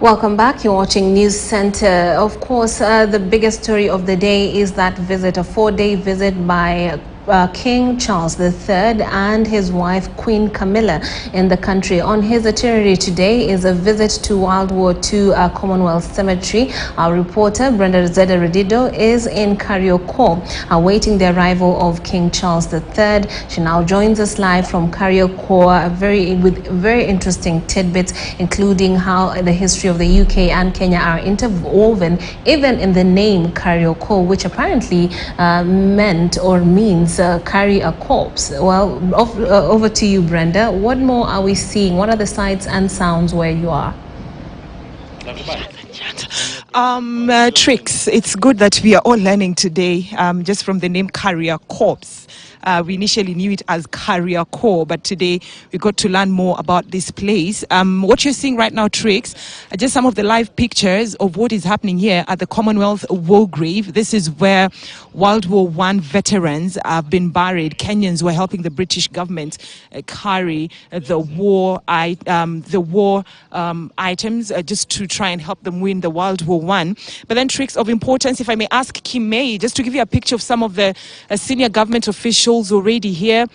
Welcome back. You're watching News Center. Of course, the biggest story of the day is that visit, a 4-day visit by King Charles III and his wife Queen Camilla in the country. On his itinerary today is a visit to World War II Commonwealth Cemetery. Our reporter Brenda Zeda Redido is in Kariokor awaiting the arrival of King Charles III. She now joins us live from Kariokor with very interesting tidbits, including how the history of the UK and Kenya are interwoven even in the name Kariokor, which apparently meant or means carry a corpse. Well, over to you, Brenda. What more are we seeing? What are the sights and sounds where you are? Tricks. It's good that we are all learning today, just from the name carrier corpse. We initially knew it as Kariokor, but today we got to learn more about this place. What you're seeing right now, Tricks, are just some of the live pictures of what is happening here at the Commonwealth War Grave. This is where World War I veterans have been buried. Kenyans were helping the British government carry the war items just to try and help them win the World War I. But then, Tricks, of importance, if I may ask Kim May, just to give you a picture of some of the senior government officials already here.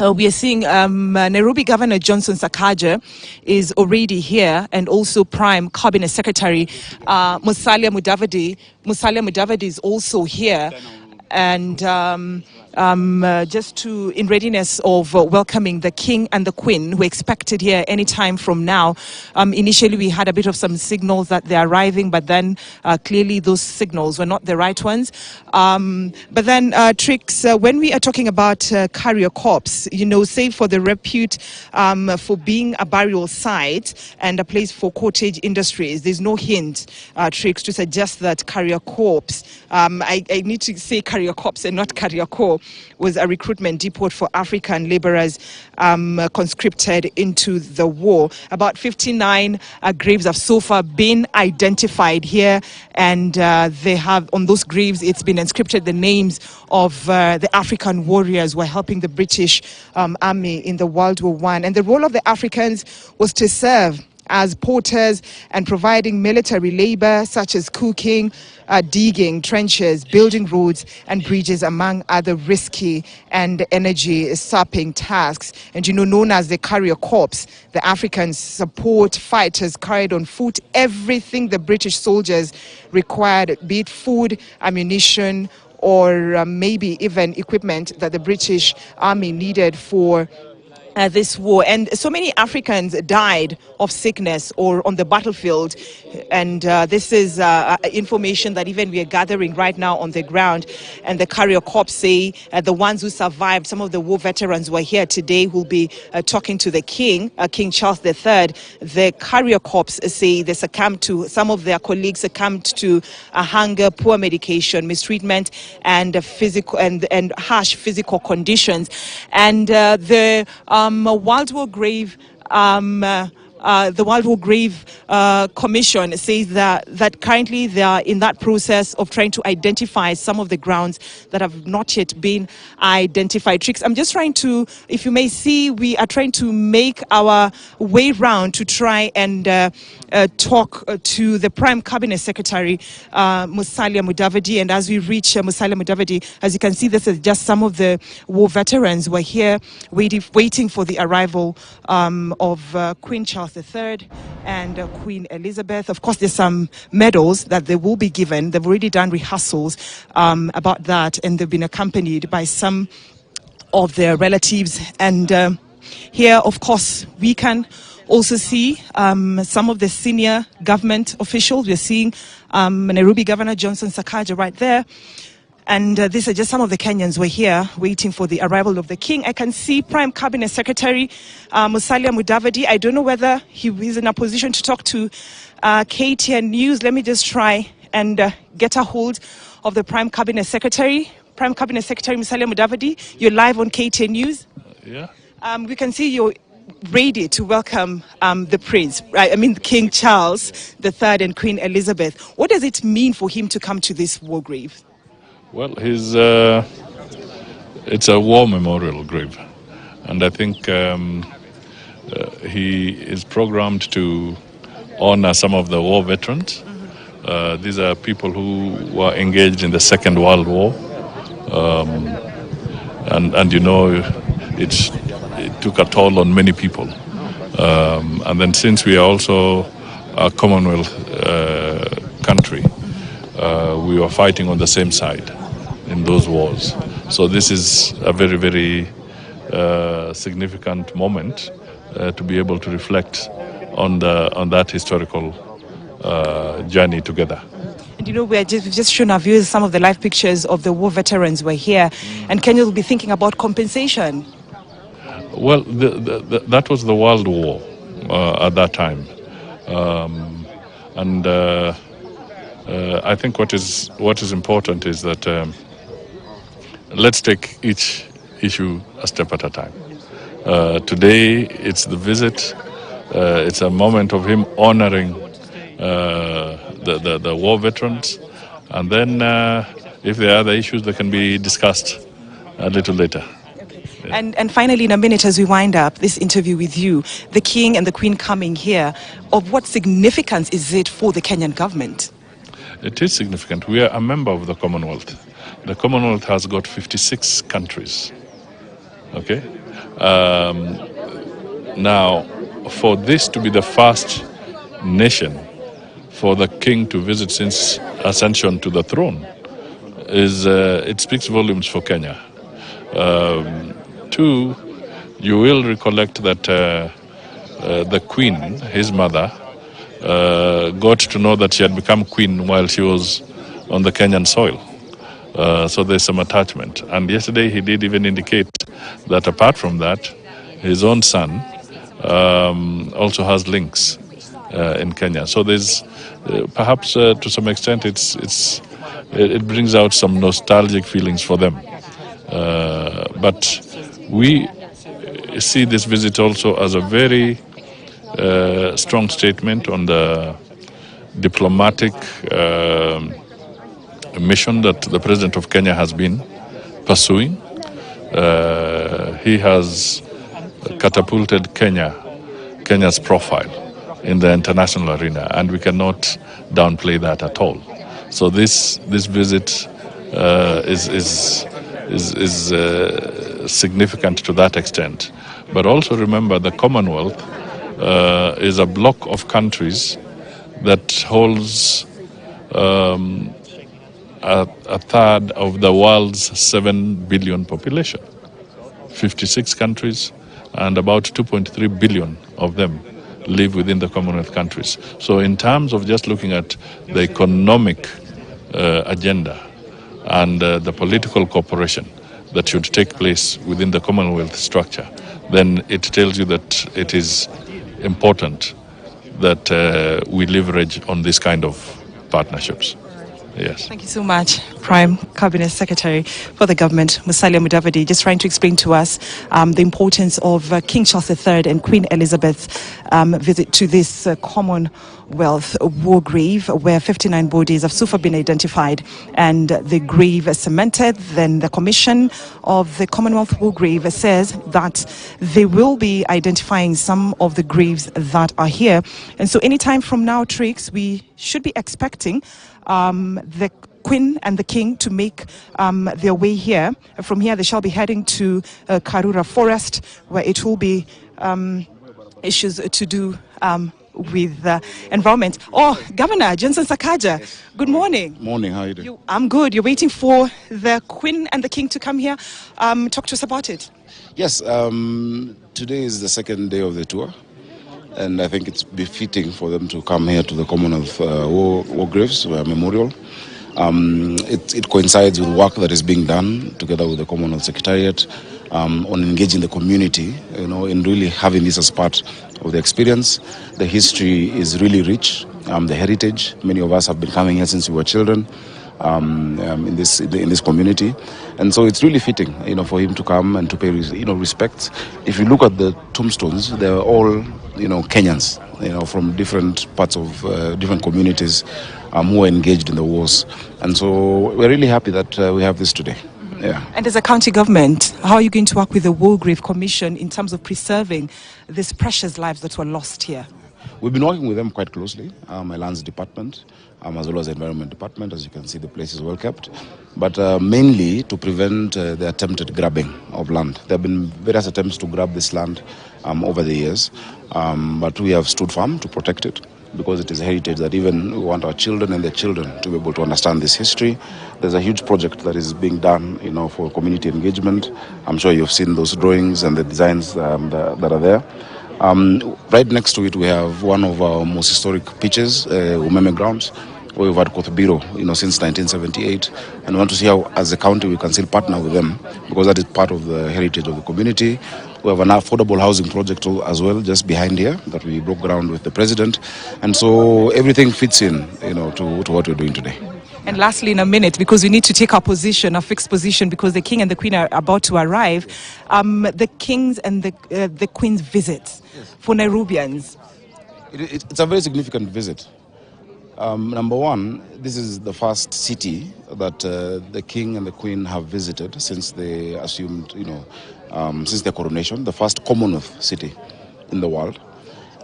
We are seeing Nairobi Governor Johnson Sakaja is already here, and also Prime Cabinet Secretary Musalia Mudavadi. Musalia Mudavadi is also here, and just in readiness of welcoming the King and the Queen, who are expected here any time from now. Initially, we had a bit of some signals that they're arriving, but then clearly those signals were not the right ones. But then, Tricks, when we are talking about carrier corpse, you know, save for the repute for being a burial site and a place for cottage industries, there's no hint, Tricks, to suggest that carrier corpse, I need to say carrier corpse and not Kariokor, was a recruitment depot for African laborers conscripted into the war. About 59 graves have so far been identified here, and they have, on those graves, it's been inscripted the names of the African warriors who were helping the British army in the World War I. And the role of the Africans was to serve as porters and providing military labor such as cooking, digging trenches, building roads and bridges, among other risky and energy-sapping tasks. And, you know, known as the carrier corps, the Africans support fighters carried on foot everything the British soldiers required, be it food, ammunition, or maybe even equipment that the British army needed for this war. And so many Africans died of sickness or on the battlefield, and this is information that even we are gathering right now on the ground. And the carrier corps say the ones who survived, some of the war veterans who are here today, will be talking to the King, King Charles III. The carrier corps say they succumbed to, some of their colleagues succumbed to hunger, poor medication, mistreatment, and physical and harsh physical conditions. And the World War Grave the World War Grave Commission says that currently they are in that process of trying to identify some of the grounds that have not yet been identified. Tricks, I'm just trying to, if you may see, we are trying to make our way round to try and talk to the Prime Cabinet Secretary, Musalia Mudavadi. And as we reach Musalia Mudavadi, as you can see, this is just some of the war veterans who are here waiting for the arrival of Queen Charles III and Queen Elizabeth. Of course, there's some medals that they will be given. They've already done rehearsals about that, and they've been accompanied by some of their relatives. And here, of course, we can also see some of the senior government officials. We're seeing Nairobi Governor Johnson Sakaja right there. And these are just some of the Kenyans who are here waiting for the arrival of the King. I can see Prime Cabinet Secretary Musalia Mudavadi. I don't know whether he is in a position to talk to KTN News. Let me just try and get a hold of the Prime Cabinet Secretary. Prime Cabinet Secretary Musalia Mudavadi, you're live on KTN News. Yeah. We can see you're ready to welcome the Prince, right? I mean, King Charles III and Queen Elizabeth. What does it mean for him to come to this war grave? Well, it's a war memorial grave, and I think he is programmed to honor some of the war veterans. These are people who were engaged in the Second World War. And you know, it took a toll on many people. And then since we are also a Commonwealth country, we were fighting on the same side in those wars. So this is a very, very significant moment to be able to reflect on that historical journey together. And you know, we've just shown our viewers some of the live pictures of the war veterans who were here. And Kenya will be thinking about compensation. Well, that was the World War at that time. I think what is important is that let's take each issue a step at a time. Today, it's the visit. It's a moment of him honoring the war veterans. And then if there are other issues that can be discussed a little later. And finally, in a minute, as we wind up this interview with you, the King and the Queen coming here, of what significance is it for the Kenyan government? It is significant. We are a member of the Commonwealth. The Commonwealth has got 56 countries. Okay? Now, for this to be the first nation for the King to visit since ascension to the throne, it speaks volumes for Kenya. Two, you will recollect that the Queen, his mother, got to know that she had become Queen while she was on the Kenyan soil. So there's some attachment. And yesterday he did even indicate that apart from that, his own son also has links in Kenya. So there's perhaps to some extent it brings out some nostalgic feelings for them. But we see this visit also as a very strong statement on the diplomatic mission that the President of Kenya has been pursuing. He has catapulted Kenya's profile in the international arena, and we cannot downplay that at all. So this visit is significant to that extent. But also remember, the Commonwealth is a bloc of countries that holds a third of the world's 7 billion population. 56 countries, and about 2.3 billion of them live within the Commonwealth countries. So in terms of just looking at the economic agenda and the political cooperation that should take place within the Commonwealth structure, then it tells you that it is important that we leverage on this kind of partnerships. Yes. Thank you so much, Prime Cabinet Secretary for the government, Musalia Mudavadi, just trying to explain to us the importance of King Charles III and Queen Elizabeth's visit to this Commonwealth war grave, where 59 bodies have so far been identified and the grave is cemented. Then the Commission of the Commonwealth War Grave says that they will be identifying some of the graves that are here. And so anytime from now, Trix, we should be expecting the Queen and the King to make their way here. From here, they shall be heading to Karura Forest, where it will be issues to do with environment. Oh, Governor Johnson Sakaja, good morning. Morning, how are you doing? I'm good. You're waiting for the Queen and the King to come here. Talk to us about it. Yes, today is the second day of the tour, and I think it's befitting for them to come here to the Commonwealth War Graves Memorial. It coincides with work that is being done together with the Commonwealth Secretariat on engaging the community, in really having this as part of the experience. The history is really rich, the heritage. Many of us have been coming here since we were children in this community, and so it's really fitting, for him to come and to pay, respect. If you look at the tombstones, they're all, Kenyans, from different parts of different communities who are engaged in the wars, and so we're really happy that we have this today. Yeah. And as a county government, how are you going to work with the War Grave Commission in terms of preserving these precious lives that were lost here? We've been working with them quite closely, my lands department, as well as the environment department. As you can see, the place is well kept, but mainly to prevent the attempted grabbing of land. There have been various attempts to grab this land over the years, but we have stood firm to protect it, because it is a heritage that even we want our children and their children to be able to understand this history. There's a huge project that is being done, for community engagement. I'm sure you've seen those drawings and the designs that are there. Right next to it, we have one of our most historic pitches, Umeme Grounds, where we've had Kothbiro, since 1978, and we want to see how, as a county, we can still partner with them, because that is part of the heritage of the community. We have an affordable housing project as well, just behind here, that we broke ground with the president, and so everything fits in, to what we're doing today. And lastly, in a minute, because we need to take our position, a fixed position, because the King and the Queen are about to arrive, the King's and the Queen's visits for Nairobians. It's a very significant visit. Number one, this is the first city that the King and the Queen have visited since they assumed, since their coronation, the first Commonwealth city in the world.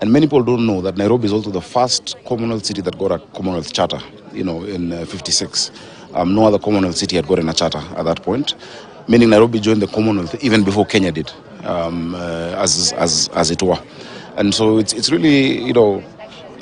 And many people don't know that Nairobi is also the first Commonwealth city that got a Commonwealth charter, in 56. No other Commonwealth city had gotten a charter at that point, meaning Nairobi joined the Commonwealth even before Kenya did, as it were. And so it's really,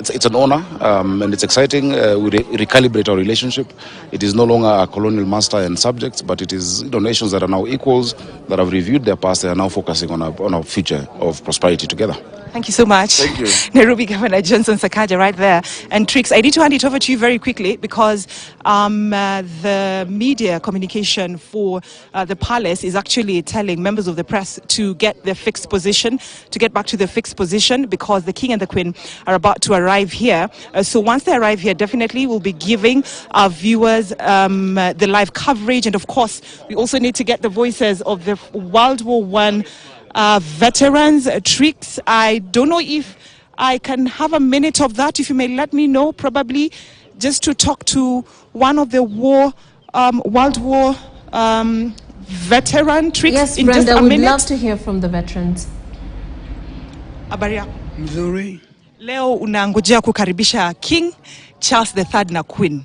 it's an honor, and it's exciting. We recalibrate our relationship. It is no longer a colonial master and subjects, but it is nations that are now equals, that have reviewed their past. They are now focusing on our future of prosperity together. Thank you so much. Thank you. Nairobi Governor Johnson Sakaja right there. And Trix, I need to hand it over to you very quickly, because the media communication for the palace is actually telling members of the press to get their fixed position, to get back to the fixed position, because the King and the Queen are about to arrive here. So once they arrive here, definitely we'll be giving our viewers the live coverage. And of course, we also need to get the voices of the World War I veterans. Tricks, I don't know if I can have a minute of that, if you may let me know, probably just to talk to one of the World War veteran. Tricks, yes, in Brenda, just a we'd minute. love to hear from the veterans. Abaria. Mzuri. Leo unangojea kukaribisha King Charles III na Queen.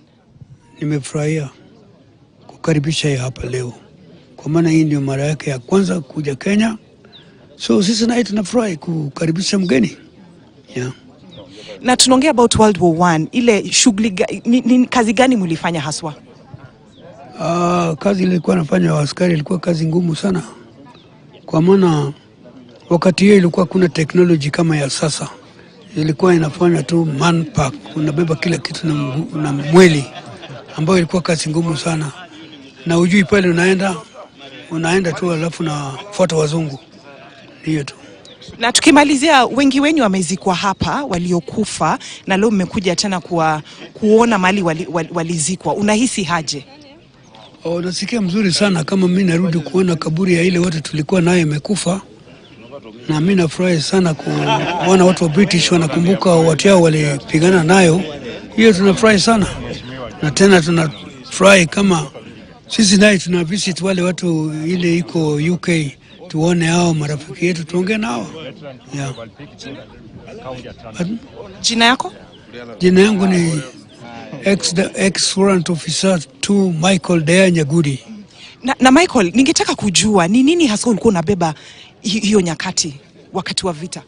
Nimefurahia kukaribisha hapa leo, kwa maana hii ndio mara yake ya kwanza kuja Kenya. So sisi naye tunafurahi kukaribisha mgeni. Yeah. Na tunaongea about World War I, ile shughuli kazi gani mlifanya haswa? Kazi ilikuwa nafanya askari ilikuwa kazi ngumu sana, kwa maana wakati hiyo ilikuwa kuna technology kama ya sasa. Ilikuwa inafanya tu manpack, unabeba kila kitu na mwili, ambayo ilikuwa kazi ngumu sana, na ujui pale unaenda tu alafu na fuata wazungu. Hiyo tu. Na tukimalizia, wengi wenyu wamezikwa hapa waliokufa, na leo mmekuja tena kuona mali walizikwa. Unahisi haje? Nasikia mzuri sana, kama mimi narudi kuona kaburi ya ile wote tulikuwa naye imekufa. Na mimi nafurahi sana kuona watu wa British wanakumbuka watu yao walipigana nayo. Hiyo tunafurahi sana. Na tena tunafurahi kama sisi naye tuna visit wale watu ile iko UK, tuone hao marafiki yetu, tuongee nao. Yeah. Jina yako? Jina yangu ni ex-warrant officer 2 Michael Dea Nyagudi. Na Michael, ningetaka kujua ni nini hasa ulikuwa unabeba hiyo nyakati wakati wa vita?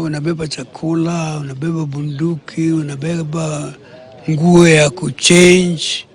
Unabeba chakula, unabeba bunduki, unabeba nguo ya kuchange,